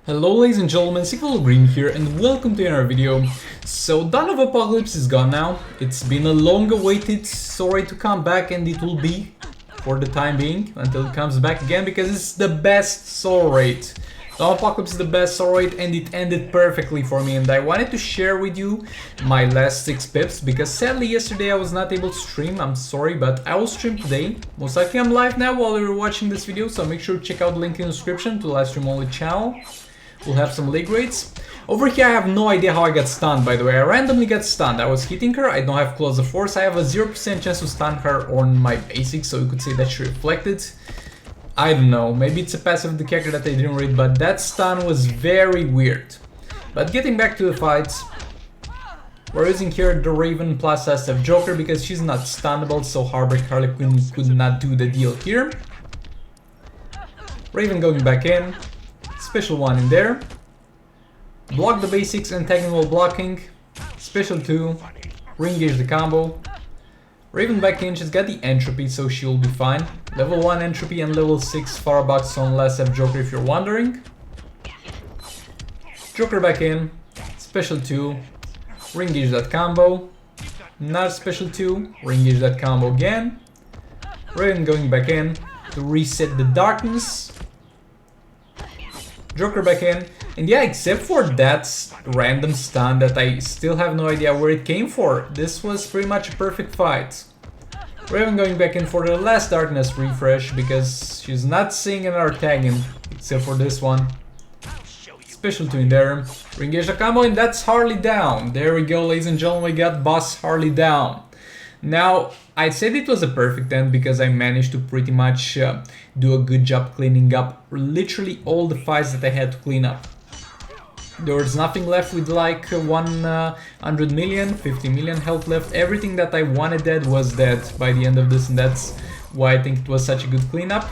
Hello ladies and gentlemen, Sigval Green here and welcome to another video. So Dawn of Apocalypse is gone now. It's been a long awaited story to come back, and it will be for the time being until it comes back again, because it's the best soul rate. Dawn of Apocalypse is the best soul rate and it ended perfectly for me, and I wanted to share with you my last 6 pips because sadly yesterday I was not able to stream. I'm sorry, but I will stream today. Most likely I'm live now while you're watching this video, so make sure to check out the link in the description to the live stream only channel. We'll have some league rates. Over here I have no idea how I got stunned, by the way. I randomly got stunned. I was hitting her, I don't have Claws of Force. I have a 0% chance to stun her on my basics, so you could say that she reflected. I don't know, maybe it's a passive of the character that I didn't read, but that stun was very weird. But getting back to the fights, we're using here the Raven plus SF Joker because she's not stunnable, so Harley could not do the deal here. Raven going back in. Special 1 in there, block the basics and tagging while blocking, special 2, re-engage the combo, Raven back in, she's got the entropy so she will be fine, level 1 entropy and level 6 firebox on last F Joker if you're wondering, Joker back in, special 2, re-engage that combo, another special 2, re-engage that combo again, Raven going back in to reset the darkness, Joker back in, and yeah, except for that random stun that I still have no idea where it came for, this was pretty much a perfect fight. Raven going back in for the last darkness refresh because she's not seeing another tagging except for this one. Special 2 in there, re-engage the combo, and that's Harley down. There we go, ladies and gentlemen, we got boss Harley down. Now, I said it was a perfect end because I managed to pretty much do a good job cleaning up literally all the fights that I had to clean up. There was nothing left with like 100 million, 50 million health left. Everything that I wanted dead was dead by the end of this, and that's why I think it was such a good cleanup.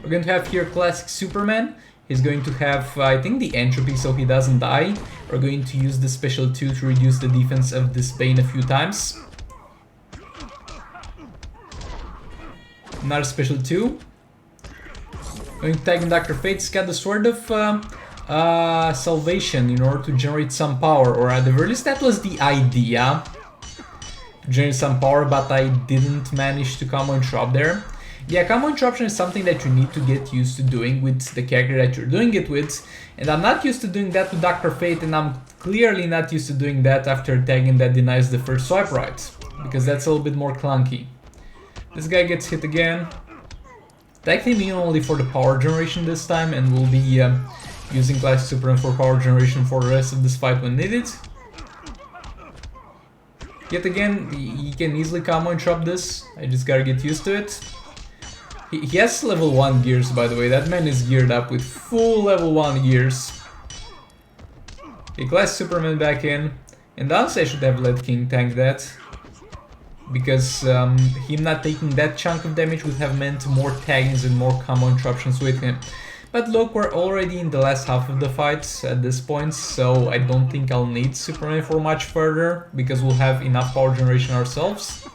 We're going to have here classic Superman. He's going to have, I think, the entropy so he doesn't die. We're going to use the special 2 to reduce the defense of this Bane a few times. Another special 2. Going to tag in Dr. Fate's got the Sword of Salvation in order to generate some power, or at the very least that was the idea. To generate some power, but I didn't manage to combo interrupt there. Yeah, combo interruption is something that you need to get used to doing with the character that you're doing it with, and I'm not used to doing that with Dr. Fate, and I'm clearly not used to doing that after tagging that denies the first swipe right, because that's a little bit more clunky. This guy gets hit again. Tag him in only for the power generation this time, and we'll be using Classic Superman for power generation for the rest of this fight when needed. Yet again, he can easily combo interrupt this. I just gotta get used to it. He has level 1 gears, by the way. That man is geared up with full level 1 gears. Okay, Classic Superman back in. And honestly I should have let King tank that, because him not taking that chunk of damage would have meant more taggings and more combo interruptions with him. But look, we're already in the last half of the fight at this point, so I don't think I'll need Superman for much further, because we'll have enough power generation ourselves.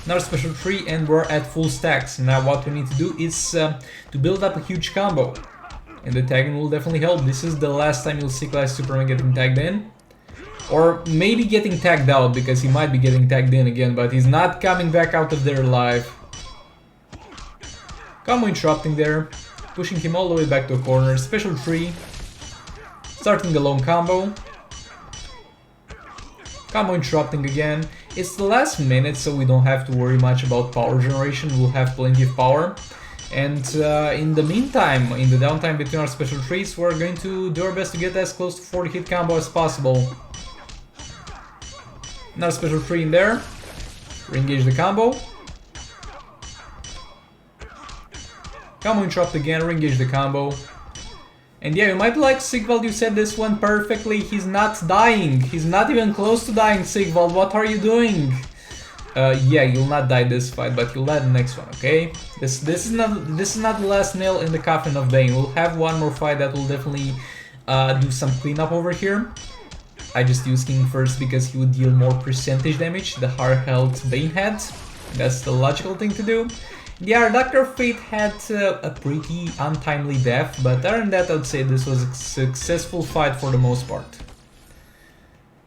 Another special 3 and we're at full stacks. Now what we need to do is to build up a huge combo, and the tagging will definitely help. This is the last time you'll see Classic Superman getting tagged in. Or maybe getting tagged out, because he might be getting tagged in again, but he's not coming back out of there alive. Combo interrupting there, pushing him all the way back to a corner, special 3, starting a long combo. Combo interrupting again. It's the last minute, so we don't have to worry much about power generation, we'll have plenty of power. And in the meantime, in the downtime between our special 3s, we're going to do our best to get as close to 40 hit combo as possible. Another special 3 in there, re-engage the combo, combo interrupt again, re-engage the combo, and yeah, you might be like, Sigvald, you said this one perfectly, he's not dying, he's not even close to dying, Sigvald, what are you doing? Yeah, you'll not die this fight, but you'll die the next one, okay? This is not the last nail in the coffin of Bane. We'll have one more fight that will definitely do some cleanup over here. I just used King first because he would deal more percentage damage the higher health Bane had. That's the logical thing to do. Yeah, Dr. Fate had a pretty untimely death, but other than that I would say this was a successful fight for the most part.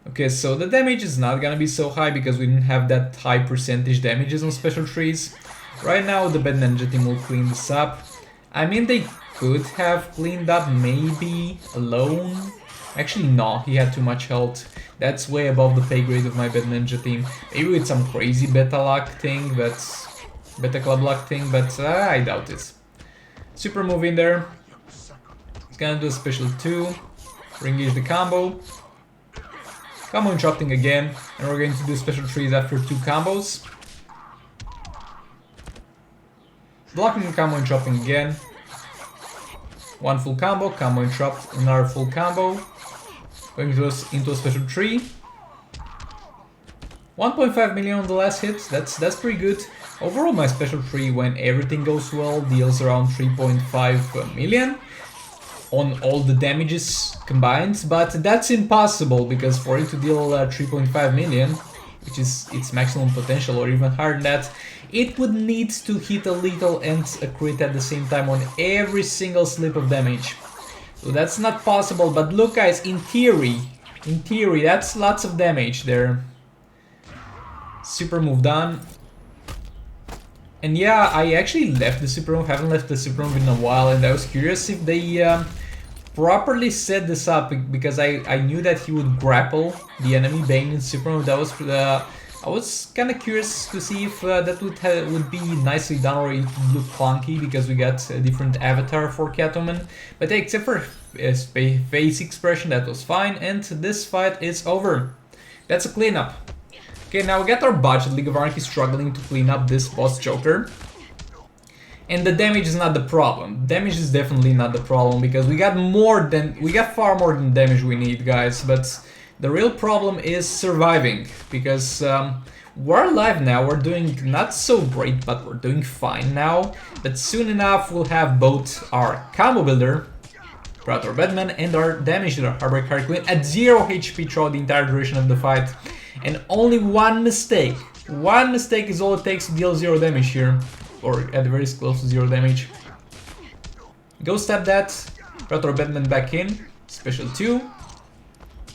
Okay, so the damage is not gonna be so high because we didn't have that high percentage damages on special trees. Right now the Bad Ninja team will clean this up. I mean, they could have cleaned up maybe alone. Actually no, he had too much health. That's way above the pay grade of my Bad Ninja team. Maybe with some crazy beta luck thing, beta club luck thing, but I doubt it. Super move in there. It's gonna do a special 2. Re-engage the combo. Combo interrupting again, and we're going to do special 3s after 2 combos. Blocking and combo interrupting again. 1 full combo, combo interrupt, another full combo. Going into a special 3. 1.5 million on the last hit, that's pretty good. Overall my special 3, when everything goes well, deals around 3.5 million on all the damages combined, but that's impossible because for it to deal 3.5 million, which is its maximum potential or even higher than that, it would need to hit a lethal and a crit at the same time on every single slip of damage. So that's not possible, but look guys, in theory, that's lots of damage there. Super move done. And yeah, I actually left the super move, haven't left the super move in a while, and I was curious if they properly set this up, because I knew that he would grapple the enemy Bane in super move. That was I was kind of curious to see if that would be nicely done or it would look clunky, because we got a different avatar for Catwoman. But except for face expression, that was fine, and this fight is over. That's a cleanup. Okay, now we got our budget. League of Anarchy struggling to clean up this boss Joker. And the damage is not the problem. Damage is definitely not the problem, because we got far more than damage we need, guys. But the real problem is surviving, because we're alive now. We're doing not so great, but we're doing fine now. But soon enough we'll have both our combo builder, Predator Batman, and our damage dealer, Harley Harley Quinn, at 0 HP throughout the entire duration of the fight. And only one mistake is all it takes to deal 0 damage here, or at the very close to 0 damage. Go stab that, Predator Batman back in, special 2,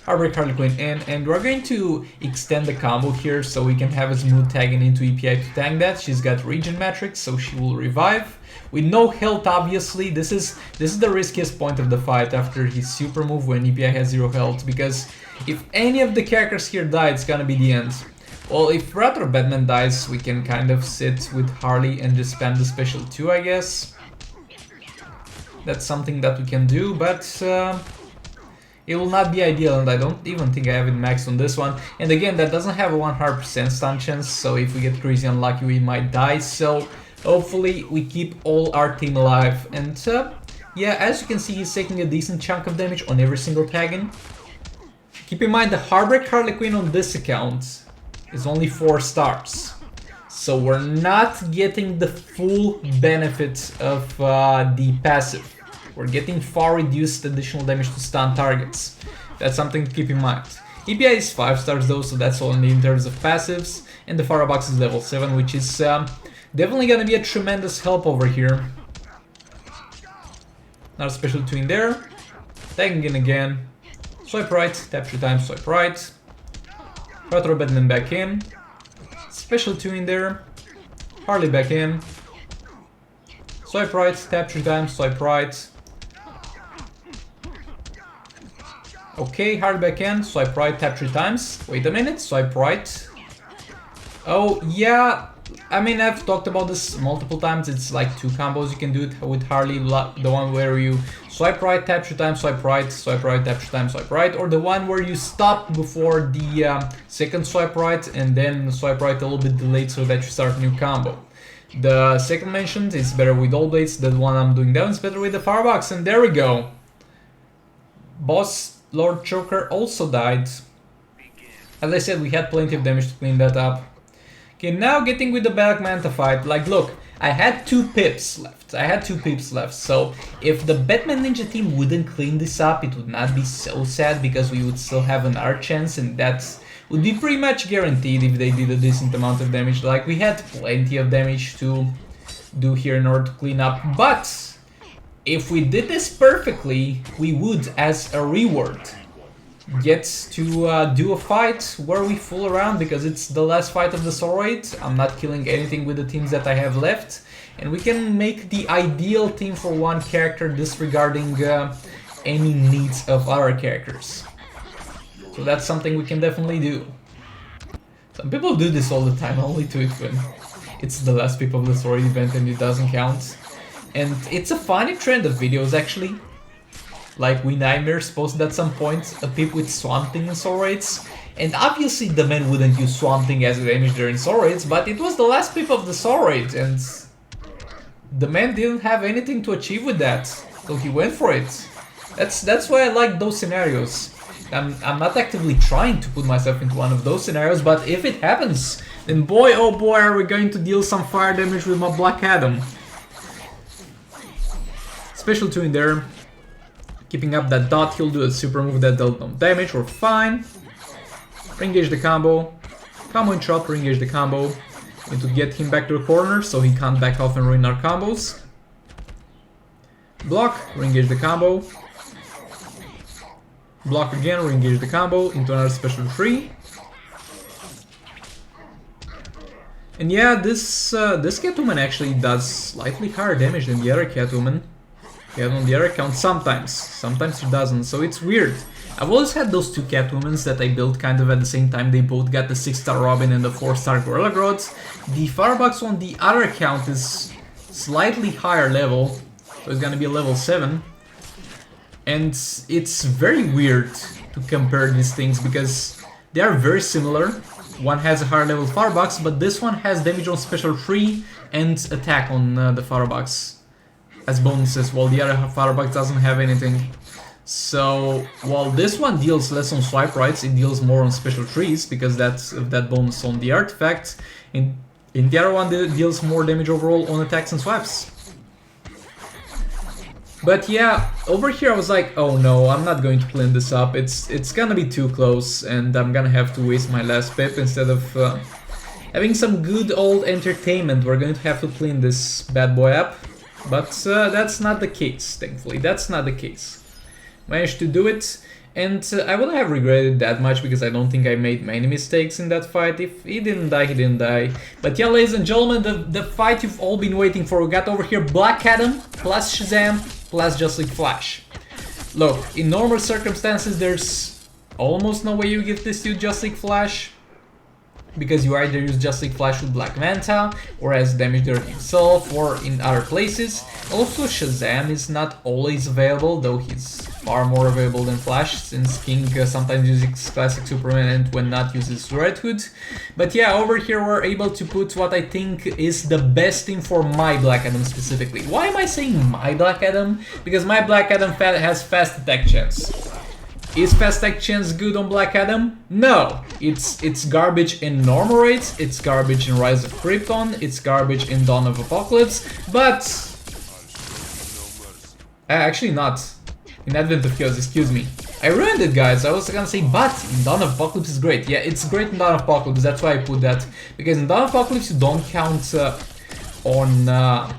Harley Harley Quinn in, and we're going to extend the combo here so we can have a smooth tagging into EPI to tank that. She's got regen matrix, so she will revive. With no health, obviously, this is the riskiest point of the fight after his super move when EPI has 0 health, because if any of the characters here die, it's gonna be the end. Well, if Predator Batman dies, we can kind of sit with Harley and just spam the special 2, I guess. That's something that we can do, but it will not be ideal, and I don't even think I have it maxed on this one. And again, that doesn't have a 100% stun chance, so if we get crazy unlucky, we might die. So hopefully we keep all our team alive. And yeah, as you can see, he's taking a decent chunk of damage on every single tag-in. Keep in mind the Heartbreak Harley Quinn on this account is only 4 stars. So we're not getting the full benefit of the passive. We're getting far reduced additional damage to stun targets. That's something to keep in mind. EPI is 5 stars though, so that's only in terms of passives. And the Firebox is level 7, which is definitely gonna be a tremendous help over here. Another special 2 in there. Tagging in again. Swipe right, tap 3 times, swipe right. Predator Batman back in. Special 2 in there. Harley back in. Swipe right, tap 3 times, swipe right. Okay, Harley back in, swipe right, tap 3 times. Wait a minute, swipe right. Oh, yeah. I mean, I've talked about this multiple times. It's like 2 combos you can do it with Harley. The one where you swipe right, tap 3 times, swipe right, tap 3 times, swipe right. Or the one where you stop before the second swipe right and then swipe right a little bit delayed so that you start a new combo. The second mentioned is better with all blades. The one I'm doing now is better with the Firebox. And there we go. Boss Lord Joker also died. As I said, we had plenty of damage to clean that up. Okay, now getting with the Black Manta fight. Like, look, I had 2 pips left. So if the Batman Ninja team wouldn't clean this up, it would not be so sad, because we would still have another chance, and that would be pretty much guaranteed if they did a decent amount of damage. Like, we had plenty of damage to do here in order to clean up. But if we did this perfectly, we would, as a reward, get to do a fight where we fool around, because it's the last fight of the Soroid. I'm not killing anything with the teams that I have left, and we can make the ideal team for one character, disregarding any needs of other characters. So that's something we can definitely do. Some people do this all the time, only to it when it's the last peep of the Soroid event and it doesn't count. And it's a funny trend of videos, actually. Like, we Nightmares posted at some point a peep with Swamp Thing in Soul Raids, and obviously the man wouldn't use Swamp Thing as a damage there in Soul Raids, but it was the last peep of the Soul Raid, and the man didn't have anything to achieve with that, so he went for it. That's why I like those scenarios. I'm not actively trying to put myself into one of those scenarios, but if it happens, then boy oh boy are we going to deal some fire damage with my Black Adam. Special 2 in there. Keeping up that dot, he'll do a super move that dealt no damage, we're fine. Re-engage the combo. Combo interrupt, re-engage the combo. Need to get him back to the corner so he can't back off and ruin our combos. Block, re-engage the combo. Block again, re-engage the combo into another special 3. And yeah, this Catwoman actually does slightly higher damage than the other Catwoman. Yeah, on the other account, sometimes it doesn't, so it's weird. I've always had those two Catwomans that I built kind of at the same time. They both got the 6-star Robin and the 4-star Gorilla Grodd. The Firebox on the other account is slightly higher level, so it's gonna be a level 7. And it's very weird to compare these things because they are very similar. One has a higher level Firebox, but this one has damage on special 3 and attack on the Firebox as bonuses, while the other Firebox doesn't have anything. So while this one deals less on swipe rights, it deals more on special 3s because that's that bonus on the artifact. In the other one, it deals more damage overall on attacks and swipes. But yeah, over here I was like, oh no, I'm not going to clean this up. It's gonna be too close, and I'm gonna have to waste my last pip instead of having some good old entertainment. We're going to have to clean this bad boy up. But that's not the case, thankfully. That's not the case. Managed to do it, and I wouldn't have regretted that much because I don't think I made many mistakes in that fight. If he didn't die, he didn't die. But yeah, ladies and gentlemen, the fight you've all been waiting for. We got over here Black Adam plus Shazam plus Just League Flash. Look, in normal circumstances, there's almost no way you give this to Just League Flash, because you either use Just League Flash with Black Manta, or as damage there himself, or in other places. Also, Shazam is not always available, though he's far more available than Flash, since King sometimes uses Classic Superman and when not uses Red Hood. But yeah, over here we're able to put what I think is the best team for my Black Adam specifically. Why am I saying my Black Adam? Because my Black Adam has fast attack chance. Is fast attack chance good on Black Adam? No! It's garbage in normal raids, it's garbage in Rise of Krypton, it's garbage in Dawn of Apocalypse, but... actually not. In Advent of Chaos, excuse me. I ruined it, guys. I was gonna say, but in Dawn of Apocalypse is great. Yeah, it's great in Dawn of Apocalypse, that's why I put that. Because in Dawn of Apocalypse you don't count on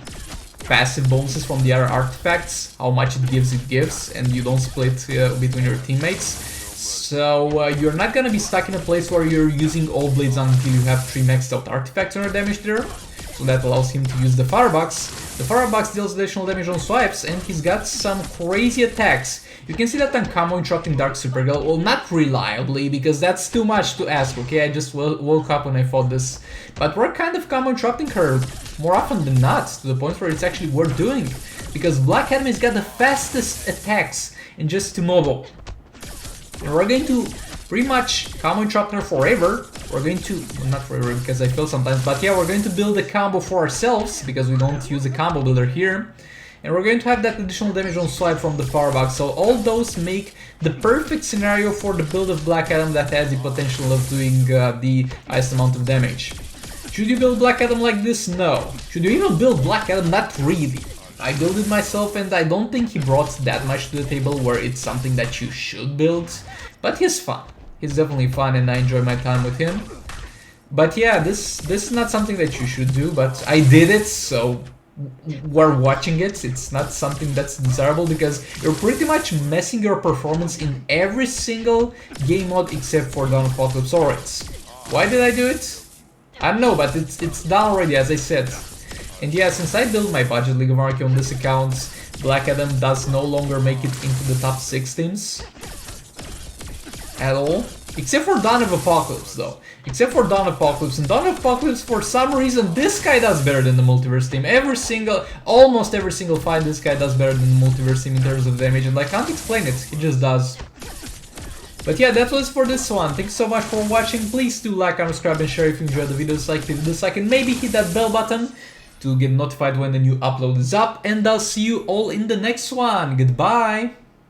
passive bonuses from the other artifacts, how much it gives, and you don't split between your teammates. So you're not gonna be stuck in a place where you're using all blades until you have 3 maxed out artifacts on your damage there. So that allows him to use the Firebox. The Firebox deals additional damage on swipes, and he's got some crazy attacks. You can see that I'm combo interrupting Dark Supergirl, well, not reliably, because that's too much to ask, okay? I just woke up when I fought this. But we're kind of combo interrupting her more often than not, to the point where it's actually worth doing. Because Black Adam has got the fastest attacks in just 2 mobile. And we're going to pretty much combo interrupt her forever. We're going to, well, not forever because I fail sometimes, but yeah, we're going to build a combo for ourselves because we don't use a combo builder here. And we're going to have that additional damage on swipe from the Firebox. So all those make the perfect scenario for the build of Black Adam that has the potential of doing the highest amount of damage. Should you build Black Adam like this? No. Should you even build Black Adam? Not really. I built it myself and I don't think he brought that much to the table where it's something that you should build. But he's fun. He's definitely fun and I enjoy my time with him. But yeah, this is not something that you should do, but I did it, so were watching it. It's not something that's desirable because you're pretty much messing your performance in every single game mode except for Dawn of Apocalypse Origins. Why did I do it? I don't know, but it's done already, as I said. And yeah, since I built my budget League of Anarchy on this account, Black Adam does no longer make it into the top 6 teams at all. Except for Dawn of Apocalypse, though. Except for Dawn of Apocalypse. And Dawn of Apocalypse, for some reason, this guy does better than the Multiverse team. Almost every single fight, this guy does better than the Multiverse team in terms of damage. And I can't explain it, he just does. But yeah, that was for this one. Thanks so much for watching. Please do like, subscribe, and share if you enjoyed the video. Dislike, and maybe hit that bell button to get notified when the new upload is up. And I'll see you all in the next one. Goodbye!